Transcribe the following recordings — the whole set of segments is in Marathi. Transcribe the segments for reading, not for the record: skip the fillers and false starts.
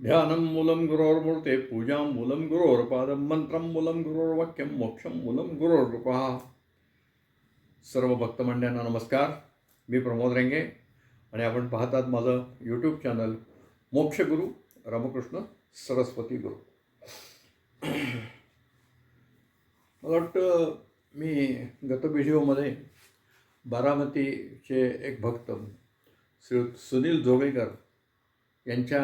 ध्यानं मूलं गुरोर्मूर्ते पूजां मूलं गुरोर्पादं मंत्रं मूलं गुरोर्वाक्यं मोक्षं मूलं गुरोर्कृपा. सर्व भक्तमंडळांना नमस्कार. मी प्रमोद रेंगे आणि आपण पाहतात माझं यूट्यूब चॅनल मोक्षगुरू रामकृष्ण सरस्वती गुरु. मला वाटतं मी गत व्हिडिओमध्ये बारामतीचे एक भक्त श्री सुनील जोगळेकर यांच्या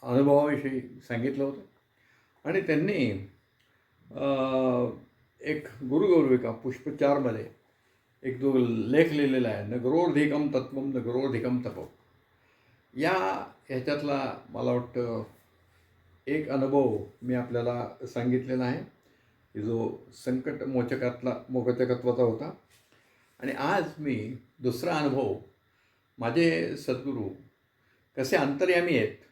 अनुभवाविषयी सांगितलं होतं आणि त्यांनी एक गुरुगौरविका पुष्प 4मध्ये एक जो लेख लिहिलेला आहे, न गुरोर्धिकम तत्वम न गुरोर्धिकम तपम. ह्याच्यातला मला वाटतं एक अनुभव मी आपल्याला सांगितलेला आहे की जो संकट मोचकत्वाचा होता. आणि आज मी दुसरा अनुभव माझे सद्गुरू कसे अंतर्यामी आहेत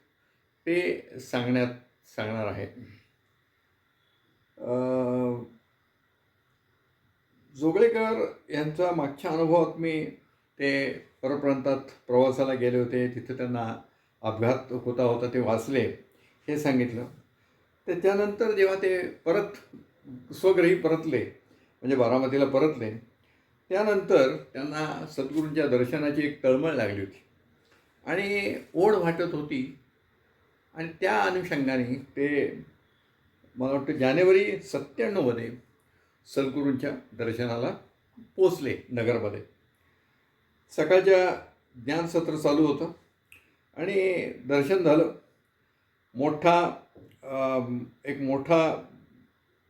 ते सांगणार आहे. जोगळेकर यांचा मागच्या अनुभवात मी ते परप्रांतात प्रवासाला गेले होते, तिथे त्यांना अपघात होता ते वाचले हे सांगितलं. त्याच्यानंतर जेव्हा ते परत स्वगृही परतले, म्हणजे बारामतीला परतले, त्यानंतर त्यांना सद्गुरूंच्या दर्शनाची एक तळमळ लागली होती आणि ओढ वाटत होती. आणि त्या अनुषंगाने ते मला वाटतं जानेवारी 97मध्ये सद्गुरूंच्या दर्शनाला पोचले नगरमध्ये. सकाळच्या ज्ञानसत्र चालू होतं आणि दर्शन झालं.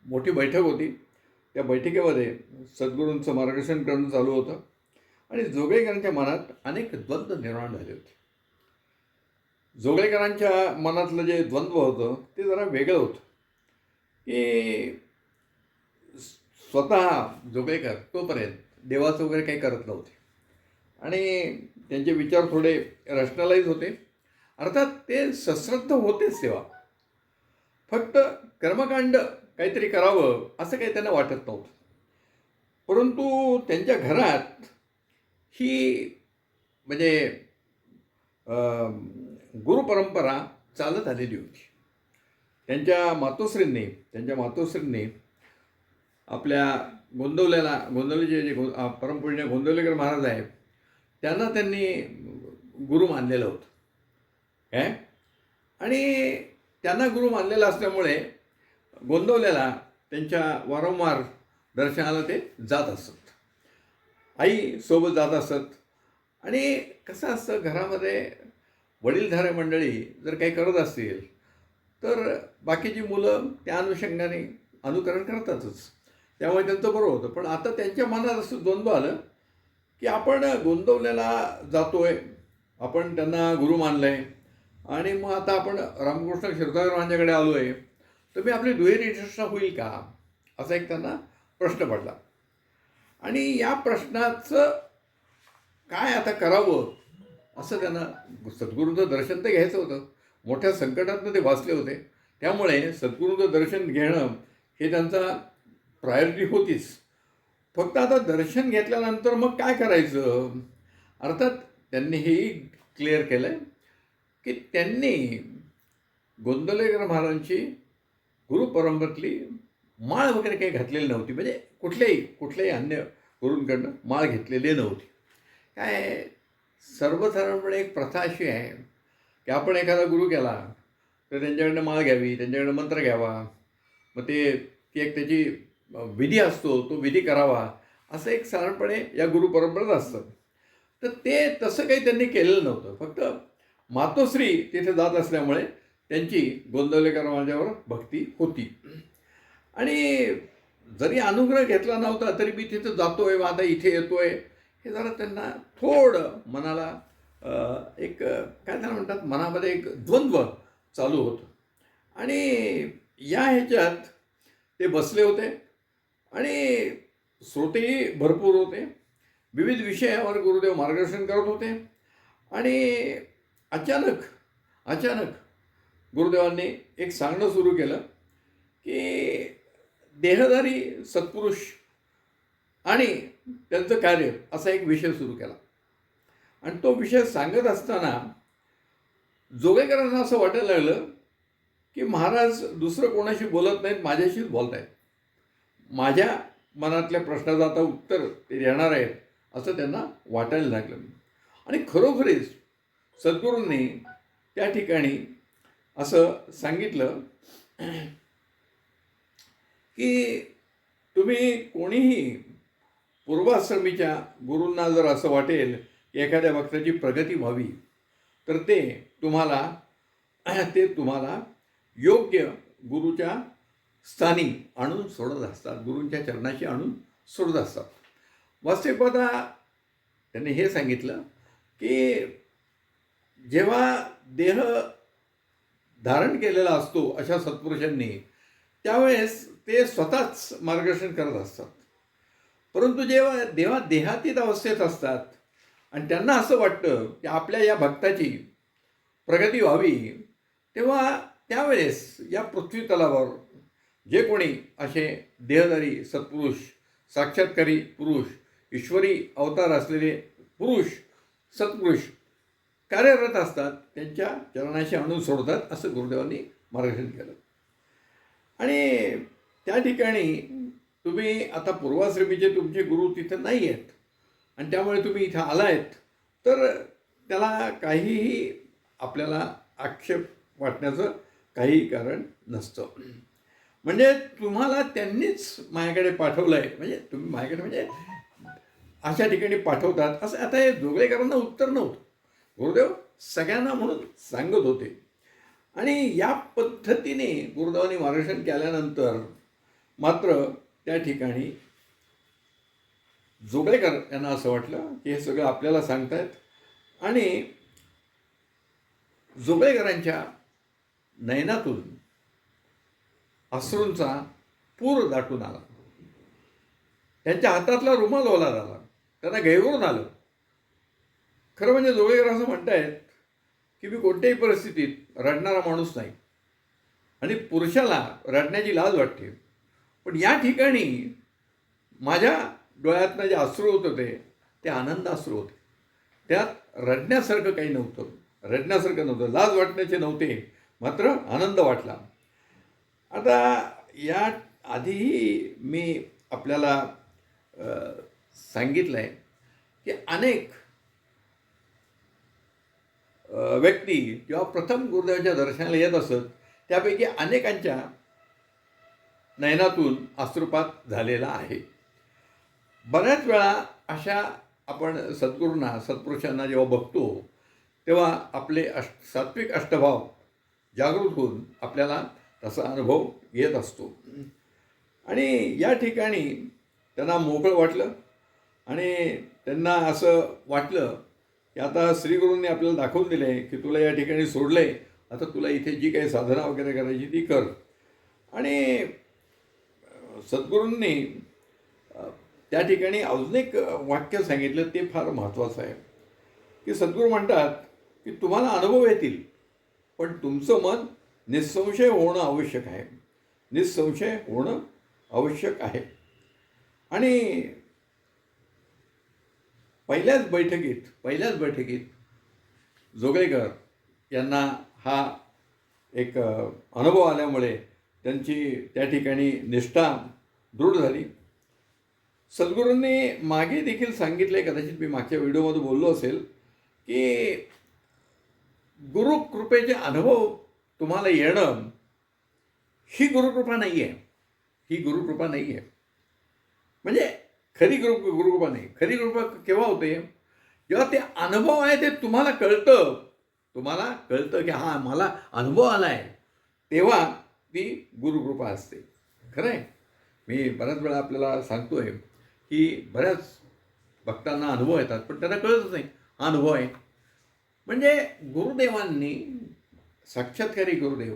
मोठी बैठक होती. त्या बैठकीमध्ये सद्गुरूंचं मार्गदर्शन करणं चालू होतं आणि जोगळेकरांच्या मनात अनेक द्वंद्व निर्माण झाले होते. जोगळेकरांच्या मनातलं जे द्वंद्व होतं ते जरा वेगळं होतं की स्वतः जोगळेकर तोपर्यंत देवाचं वगैरे काही करत नव्हते आणि त्यांचे विचार थोडे रॅशनलाइज होते. अर्थात ते सश्रद्ध होतेच तेव्हा, फक्त कर्मकांड काहीतरी करावं असं काही त्यांना वाटत नव्हतं. परंतु त्यांच्या घरात ही म्हणजे गुरुपरंपरा चालत आलेली होती. त्यांच्या मातोश्रींनी आपल्या गोंदवलेचे जे परमपूज्य गोंदवलेकर महाराज आहेत त्यांना त्यांनी गुरु मानलेलं होतं काय. आणि त्यांना गुरु मानलेलं असल्यामुळे गोंदवलेला त्यांच्या वारंवार दर्शनाला ते जात असत, आई सोबत जात असत. आणि कसं असतं, घरामध्ये वडीलधारे मंडळी जर काही करत असतील तर बाकीची मुलं त्या अनुषंगाने अनुकरण करतातच, त्यामुळे त्यांचं बरं होतं. पण आता त्यांच्या मनात असं द्वंद्व आलं की आपण गोंदवलेला जातोय, आपण त्यांना गुरु मानलंय आणि मग आता आपण रामकृष्ण क्षीरसागरांच्याकडे आलो आहे, तर मी आपली दुहेरी निष्ठा होईल का, असा एक त्यांना प्रश्न पडला. आणि या प्रश्नाचं काय आता करावं असं त्यांना सद्गुरूंचं दर्शन तर घ्यायचं होतं. मोठ्या संकटातनं ते वाचले होते, त्यामुळे सद्गुरूंचं दर्शन घेणं हे त्यांचा प्रायोरिटी होतीच. फक्त आता दर्शन घेतल्यानंतर मग काय करायचं. अर्थात त्यांनी हेही क्लिअर केलं आहे की त्यांनी गोंदवलेकर महाराजांची गुरुपरंपरेतली माळ वगैरे काही घातलेली नव्हती, म्हणजे कुठल्याही अन्य गुरूंकडनं माळ घेतलेली नव्हती. काय सर्वसाधारणपणे एक प्रथा अशी आहे की आपण एखादा गुरु केला तर त्यांच्याकडनं माळ घ्यावी, त्यांच्याकडनं मंत्र घ्यावा, मग ती एक त्याची विधी असतो, तो विधी करावा, असं एक साधारणपणे या गुरुपरंपरेत असतं. तर ते तसं काही त्यांनी केलेलं नव्हतं. फक्त मातोश्री तिथे जात असल्यामुळे त्यांची गोंदवलेकर माझ्यावर भक्ती होती. आणि जरी अनुग्रह घेतला नव्हता तरी मी तिथं जातोय, आता इथे येतोय, हे जरा त्यांना थोडं मनाला एक काय त्याला म्हणतात, मनामध्ये एक द्वंद्व चालू होतं. आणि ह्याच्यात ते बसले होते आणि श्रोतेही भरपूर होते. विविध विषयावर गुरुदेव मार्गदर्शन करत होते. आणि अचानक गुरुदेवांनी एक सांगणं सुरू केलं की देहधारी सत्पुरुष आणि त्यांचं कार्य असा एक विषय सुरू केला. आणि तो विषय सांगत असताना जोगळेकरांना असं वाटायला लागलं की महाराज दुसरं कोणाशी बोलत नाहीत, माझ्याशीच बोलत आहेत. माझ्या मनातल्या प्रश्नाचं आता उत्तर ते देणार आहेत असं त्यांना वाटायला लागलं. आणि खरोखरीच सद्गुरूंनी त्या ठिकाणी असं सांगितलं की तुम्ही कोणीही पूर्वाश्रमीच्या गुरूंना जर असं वाटेल की एखाद्या भक्ताची प्रगती व्हावी तर ते तुम्हाला योग्य गुरुच्या स्थानी आणून सोडत असतात, गुरूंच्या चरणाशी आणून सोडत असतात. वास्तविकता त्यांनी हे सांगितलं की जेव्हा देह धारण केलेला असतो अशा सत्पुरुषांनी, त्यावेळेस ते स्वतःच मार्गदर्शन करत असतात. परंतु जेव्हा देहातीत अवस्थेत असतात आणि त्यांना असं वाटतं की आपल्या या भक्ताची प्रगती व्हावी, तेव्हा त्यावेळेस या पृथ्वी तलावर जे कोणी असे देहधारी सत्पुरुष, साक्षात्कारी पुरुष, ईश्वरी अवतार असलेले पुरुष, सत्पुरुष कार्यरत असतात, त्यांच्या चरणाशी आणून सोडतात असं गुरुदेवांनी मार्गदर्शन केलं. आणि त्या ठिकाणी तुम्ही आता पूर्वाश्रमीचे तुमचे गुरु तिथं नाही आहेत आणि त्यामुळे तुम्ही इथं आला आहेत, तर त्याला काहीही आपल्याला आक्षेप वाटण्याचं काही कारण नसतं. म्हणजे तुम्हाला त्यांनीच माझ्याकडे पाठवलं आहे, म्हणजे तुम्ही माझ्याकडे म्हणजे अशा ठिकाणी पाठवतात असं आता हे जोगळेकरांना उत्तर नव्हतं. गुरुदेव सगळ्यांना म्हणून सांगत होते. आणि या पद्धतीने गुरुदेवांनी मार्गदर्शन केल्यानंतर मात्र त्या ठिकाणी जोगळेकर यांना असं वाटलं की हे सगळं आपल्याला सांगतायत आणि जोगळेकरांच्या नयनातून अश्रूंचा पूर दाटून आला. त्यांच्या हातातला रुमाल ओला झाला, त्यांना गैरवरून आलं. खरं म्हणजे जोगळेकर असं म्हणतायत की मी कोणत्याही परिस्थितीत रडणारा माणूस नाही आणि पुरुषाला रडण्याची लाज वाटते, पण या ठिकाणी माझ्या डोळ्यातनं जे अश्रू होत होते ते आनंद अश्रू होते. त्यात रडण्यासारखं काही नव्हतं, लाज वाटण्याचे नव्हते, मात्र आनंद वाटला. आता या आधीही मी आपल्याला सांगितलं आहे की अनेक व्यक्ती जेव्हा प्रथम गुरुदेवाच्या दर्शनाला येत असत, त्यापैकी अनेकांच्या नयनातून अश्रुपात झालेला आहे. बऱ्याच वेळा अशा आपण सद्गुरूंना, सत्पुरुषांना जेव्हा बघतो तेव्हा आपले सात्विक अष्टभाव जागृत होऊन आपल्याला तसा अनुभव येत असतो. आणि या ठिकाणी त्यांना मोकळं वाटलं आणि त्यांना असं वाटलं की आता श्रीगुरूंनी आपल्याला दाखवून दिले की तुला या ठिकाणी सोडले, आता तुला इथे जी काही साधना वगैरे करायची ती कर. आणि सद्गुरूंनी त्या ठिकाणी अजून एक वाक्य सांगितलं, ते फार महत्त्वाचं आहे की सद्गुरू म्हणतात की तुम्हाला अनुभव येतील, पण तुमचं मन निसंशय होणं आवश्यक आहे, निसंशय होणं आवश्यक आहे. आणि पहिल्याच बैठकीत जोगळेकर यांना हा एक अनुभव आल्यामुळे त्यांची त्या ठिकाणी निष्ठा दृढ झाली. सद्गुरूंनी मागे देखील सांगितले, कदाचित मी मागच्या व्हिडिओमध्ये बोललो असेल, की गुरुकृपेचे अनुभव तुम्हाला येणं ही गुरुकृपा नाही आहे, ही गुरुकृपा नाही आहे. म्हणजे खरी गुरुकृपा नाही. खरी कृपा केव्हा होते, जेव्हा ते अनुभव आहे ते तुम्हाला कळतं की हां मला अनुभव आला आहे, तेव्हा ती गुरुकृपा असते. खरं आहे. मी बऱ्याच वेळा आपल्याला सांगतो आहे की बऱ्याच भक्तांना अनुभव येतात पण त्यांना कळतच नाही हा अनुभव आहे. म्हणजे गुरुदेवांनी, साक्षात्कारी गुरुदेव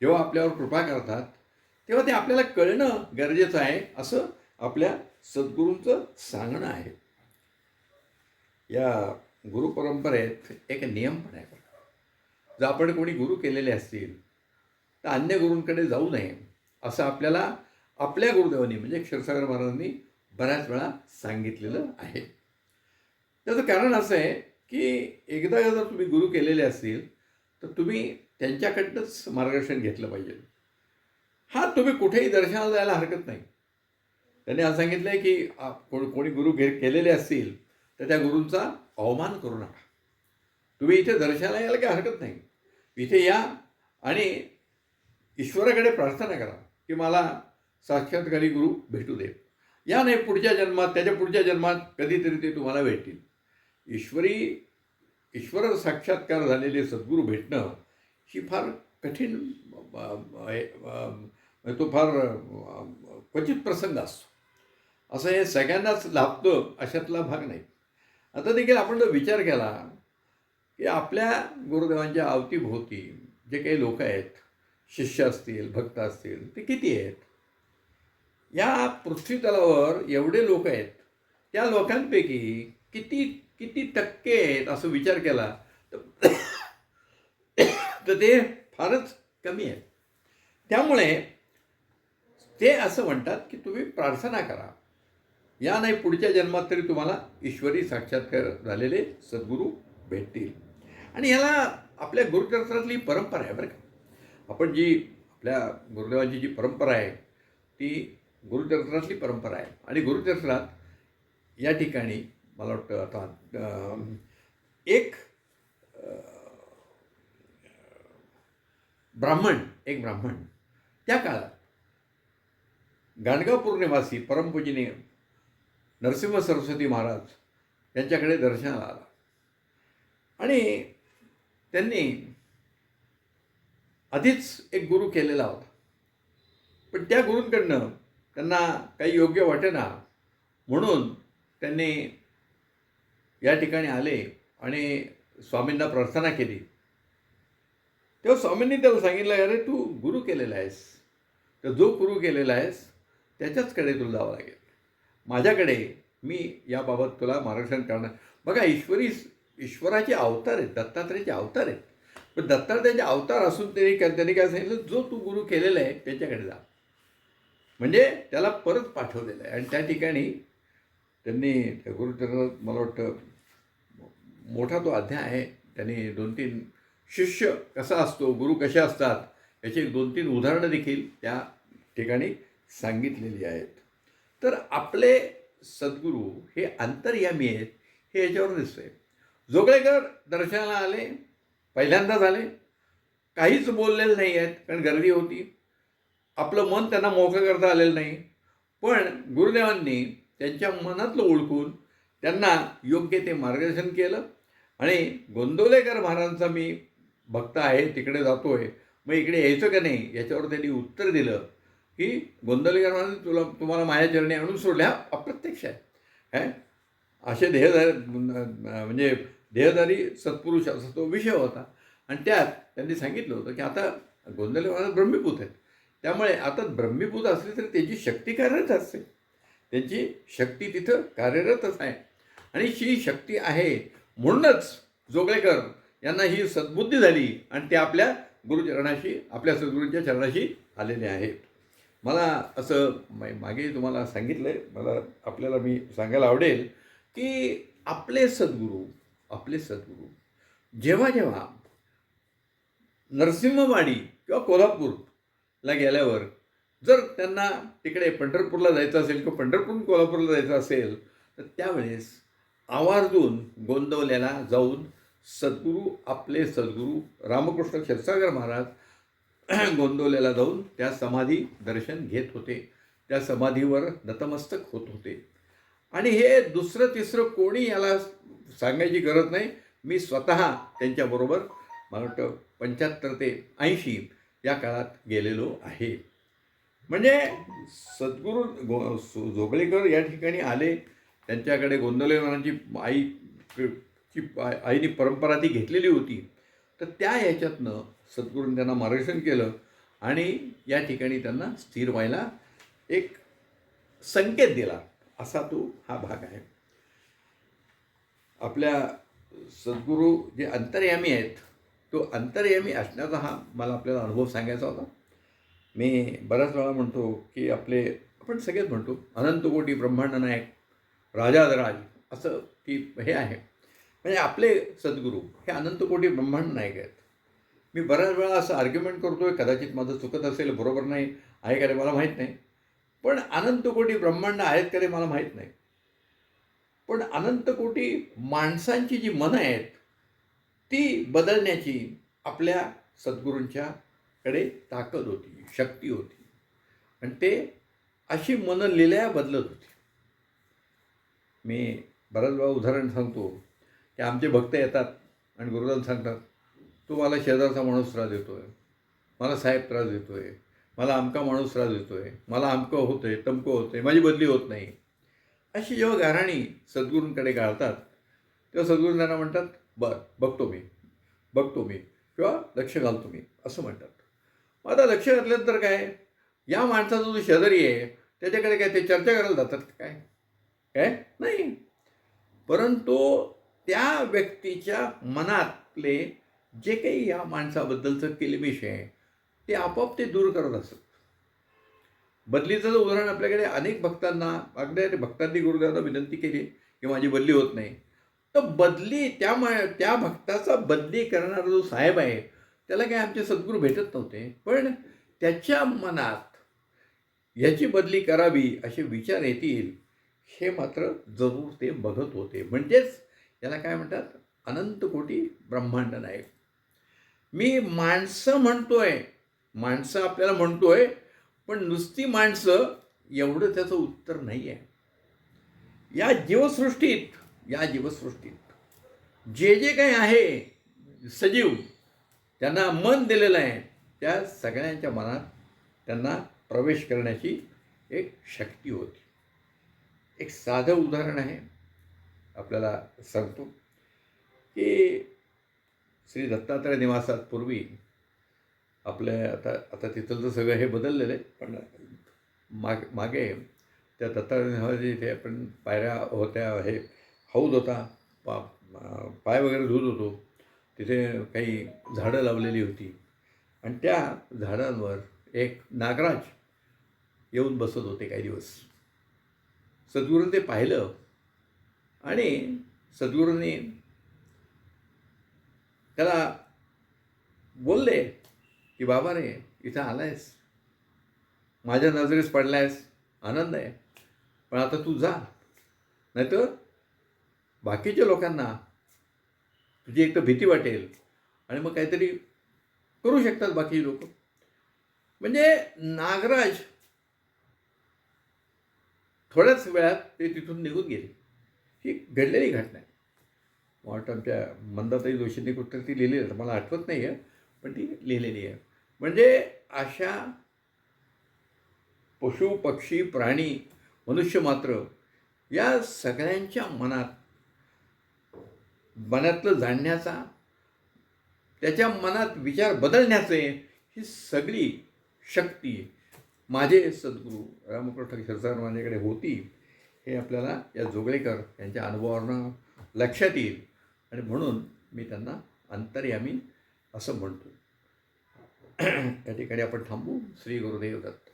जेव्हा आपल्यावर कृपा करतात तेव्हा ते आपल्याला कळणं गरजेचं आहे असं आपल्या सद्गुरूंचं सांगणं आहे. या गुरुपरंपरेत एक नियम पण आहे. जर आपण कोणी गुरु केलेले असतील तर अन्य गुरूंकडे जाऊ नये असं आपल्याला आपल्या गुरुदेवांनी म्हणजे क्षीरसागर महाराजांनी बऱ्याच वेळा सांगितलेलं आहे. त्याचं कारण असं आहे की एकदा जर तुम्ही गुरु केलेले असतील तर तुम्ही त्यांच्याकडनंच मार्गदर्शन घेतलं पाहिजे. हां, तुम्ही कुठेही दर्शनाला जायला हरकत नाही. त्यांनी असं सांगितलं आहे की कोणी गुरु केलेले असतील तर त्या गुरूंचा अवमान करू नका. तुम्ही इथे दर्शनाला यायला काही हरकत नाही. इथे या आणि ईश्वराकडे प्रार्थना करा की मला साक्षात्कारी गुरु भेटू दे. या नाही पुढच्या जन्मात, त्याच्या पुढच्या जन्मात कधीतरी ते तुम्हाला भेटतील. ईश्वर साक्षात्कार झालेले सद्गुरू भेटणं ही फार कठीण, तो फार क्वचित प्रसंग असतो. असं हे सगळ्यांनाच लाभतं अशातला भाग नाही. आता देखील आपण जर विचार केला की आपल्या गुरुदेवांच्या अवतीभोवती जे काही लोक आहेत, शिष्य असतील, भक्त असतील, ते किती आहेत? या पृथ्वी तलावर एवढे लोक आहेत, त्या लोकांपैकी किती किती टक्के आहेत असं विचार केला तर तर ते फारच कमी आहेत. त्यामुळे ते असं म्हणतात की तुम्ही प्रार्थना करा, या नाही पुढच्या जन्मात तरी तुम्हाला ईश्वरी साक्षात्कार झालेले सद्गुरू भेटतील. आणि याला आपल्या गुरुचरित्रातली परंपरा आहे बरं का. आपण जी आपल्या गुरुदेवांची जी परंपरा आहे ती गुरुचरित्रातली परंपरा आहे. आणि गुरुचरित्रात या ठिकाणी मला वाटतं आता एक ब्राह्मण त्या काळात गाणगापूर निवासी परमपूजनीय नरसिंह सरस्वती महाराज यांच्याकडे दर्शनाला आला आणि त्यांनी आधीच एक गुरु केलेला होता. पण त्या गुरूंकडनं त्यांना काही योग्य वाटेना म्हणून त्यांनी या ठिकाणी आले आणि स्वामींना प्रार्थना केली. तेव्हा स्वामींनी त्याला सांगितलं, अरे तू गुरु केलेला आहेस, तर जो गुरु केलेला आहेस त्याच्याचकडे तुला जावं लागेल. माझ्याकडे मी याबाबत तुला मार्गदर्शन करणार. बघा, ईश्वराचे अवतार आहेत, दत्तात्रेयाचे अवतार आहेत. पण दत्तात्रेयाचे अवतार असून त्यांनी काय सांगितलं, जो तू गुरु केलेला आहे त्याच्याकडे जा. म्हणजे त्याला परत पाठवलेलं आहे. आणि त्या ठिकाणी त्यांनी त्या गुरुचरित्रात मला वाटतं मोठा तो अध्याय आहे. त्यांनी 2-3 शिष्य कसा असतो, गुरु कसे असतात याची 2-3 उदाहरणं देखील त्या ठिकाणी सांगितलेली आहेत. तर आपले सद्गुरू हे अंतर्यामी आहेत हे याच्यावर दिसतंय. जोगळेकर दर्शनाला आले, पहिल्यांदाच आले, काहीच बोललेलं नाही आहेत कारण गर्दी होती. आपलं मन त्यांना मोकळं करता आलेलं नाही. पण गुरुदेवांनी त्यांच्या मनातलं ओळखून त्यांना योग्य ते मार्गदर्शन केलं. आणि गोंदवलेकर महाराजांचा मी भक्त आहे, तिकडे जातो आहे, मग इकडे यायचं का नाही याच्यावर त्यांनी उत्तर दिलं की गोंदवलेकर महाराज तुम्हाला माझ्या चरणी आणून सोडल्या. हा अप्रत्यक्ष आहे. असे म्हणजे देहधारी सत्पुरुष असा तो विषय होता. आणि त्यात त्यांनी सांगितलं होतं की आता गोंदवलेकर महाराज ब्रह्मीभूत आहेत, त्यामुळे आता ब्रह्मीभूत असले तरी त्याची शक्ती कार्यरत असते, त्यांची शक्ती तिथं कार्यरतच आहे. आणि ही शक्ती आहे म्हणूनच जोगळेकर यांना ही सद्बुद्धी झाली आणि ते आपल्या गुरुचरणाशी, आपल्या सद्गुरूंच्या चरणाशी आलेले आहेत. मला असं मागे तुम्हाला सांगितलं आहे, मला आपल्याला मी सांगायला आवडेल की आपले सद्गुरू जेव्हा जेव्हा नरसिंहवाडी किंवा कोल्हापूरला गेल्यावर जर त्यांना तिकडे पंढरपूरला जायचं असेल किंवा पंढरपूरहून कोल्हापूरला जायचं असेल तर त्यावेळेस आवर्जून गोंदवल्याला जाऊन आपले सद्गुरू रामकृष्ण क्षीरसागर महाराज गोंदवल्याला जाऊन त्या समाधी दर्शन घेत होते, त्या समाधीवर नतमस्तक होत होते. आणि हे दुसरं तिसरं कोणी याला सांगायची गरज नाही. मी स्वतः त्यांच्याबरोबर मला वाटतं 75 ते 80 या काळात गेलेलो आहे. म्हणजे सद्गुरू जोगळेकर या ठिकाणी आले, त्यांच्याकडे गोंदवलेकरांची आईनी परंपरा ती घेतलेली होती. तर त्या याच्यातनं सद्गुरूंनी त्यांना मार्गदर्शन केलं आणि या ठिकाणी त्यांना स्थिर व्हायला एक संकेत दिला, असा तो हा भाग आहे. आपल्या सद्गुरू जे अंतर्यामी आहेत, तो अंतर्यामी असण्याचा हा मला आपल्याला अनुभव सांगायचा होता. मी बऱ्याच वेळा म्हणतो की आपण सगळेच म्हणतो अनंतकोटी ब्रह्मांड नायक राजाधिराज असं की हे आहे. म्हणजे आपले सद्गुरू हे अनंतकोटी ब्रह्मांड नायक आहेत. मी बऱ्याच वेळा असं आर्ग्युमेंट करतोय, कदाचित माझं चुकत असेल, बरोबर नाही आहे का रे मला माहीत नाही. पण अनंत कोटी ब्रह्मांड आहेत का रे मला माहीत नाही. पण अनंत कोटी माणसांची जी मनं आहेत ती बदलण्याची आपल्या सद्गुरूंच्याकडे ताकद होती, शक्ती होती. आणि ते अशी मनं लिहिल्या बदलत होती. मी बऱ्याच वेळा उदाहरण सांगतो की आमचे भक्त येतात आणि गुरुदान सांगतात, तू मला शेजारचा माणूस त्रास देतोय, मला साहेब त्रास देतोय, मला अमका माणूस त्रास देतोय, मला अमकं होतंय, तमकं होतंय, माझी बदली होत नाही. अशी जेव्हा गाऱ्हाणी सद्गुरूंकडे गाळतात तेव्हा सद्गुरू त्यांना म्हणतात, बरं बघतो मी किंवा लक्ष घालतो मी असं म्हणतात. मग आता लक्ष घातल्यानंतर काय, या माणसाचा जो शेजारी आहे त्याच्याकडे काय ते चर्चा करायला जातात काय काय नाही. परंतु त्या व्यक्तीच्या मनातले जे काही या माणसाबद्दलचं किलबिश आहे ते आपोआप ते दूर करत असत. बदलीचं जर उदाहरण आपल्याकडे अनेक भक्तांना, अगदी भक्तांनी गुरुदेवांना विनंती केली की माझी बदली होत नाही, तर बदली त्या भक्ताचा बदली करणारा जो साहेब आहे त्याला काय आमचे सद्गुरू भेटत नव्हते, पण त्याच्या मनात याची बदली करावी असे विचार येतील हे मात्र जरूर ते बघत होते. म्हणजेच याला काय म्हणतात, अनंत कोटी ब्रह्मांड नायक. मी माणसं म्हणतोय, माणसं आपल्याला म्हणतोय, पण नुसती माणसं एवढं त्याचं उत्तर नाही आहे. या जीवसृष्टीत जे जे काही आहे सजीव, त्यांना मन दिलेलं आहे, त्या सगळ्यांच्या मनात त्यांना प्रवेश करण्याची एक शक्ती होती. एक साधं उदाहरण आहे आपल्याला सांगतो की श्री दत्तात्रय निवासात पूर्वी आपल्या आता तिथलं सगळं हे बदललेलं आहे, पण मागे त्या दत्तात्रय निवासाचे इथे आपण पायऱ्या होत्या, हे हौद होता, पाय वगैरे धुत होतो, तिथे काही झाडं लावलेली होती आणि त्या झाडांवर एक नागराज येऊन बसत होते काही दिवस. सद्गुरूंनी ते पाहिलं आणि सद्गुरूंनी त्याला बोलले की बाबा रे, इथं आलायस, माझ्या नजरेस पडलायस, आनंद आहे, पण आता तू जा, नाहीतर बाकीच्या लोकांना तुझी एक तर भीती वाटेल आणि मग काहीतरी करू शकतात बाकी लोक. म्हणजे नागराज थोड्याच वेळात ते तिथून निघून गेले. ही घडलेली घटना आहे. वाटतं आमच्या मंदाताई जोशींनी कुठं ती लिहिलेली आहे, मला आठवत नाही आहे, पण ती लिहिलेली आहे. म्हणजे अशा पशु पक्षी प्राणी मनुष्य मात्र या सगळ्यांच्या मनातलं जाणण्याचा, त्याच्या मनात विचार बदलण्याचे ही सगळी शक्ती माझे सद्गुरू रामकृष्ण क्षीरसागर माझ्याकडे होती, हे आपल्याला या जोगळेकर यांच्या अनुभवावरून लक्षात येईल. आणि म्हणून मी त्यांना अंतर्यामी असं म्हणतो. या ठिकाणी आपण थांबू. श्री गुरुदेव दत्त.